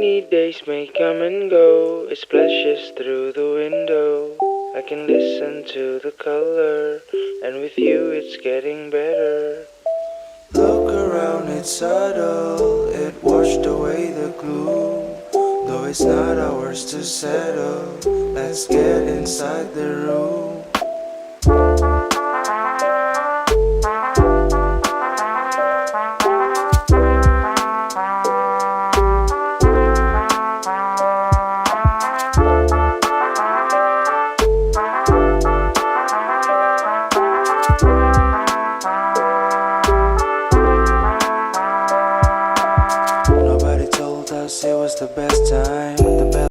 Rainy days may come and go, it splashes through the window. I can listen to the color, and with you it's getting better. Look around, it's subtle, it washed away the gloom. Though it's not ours to settle, let's get inside the room.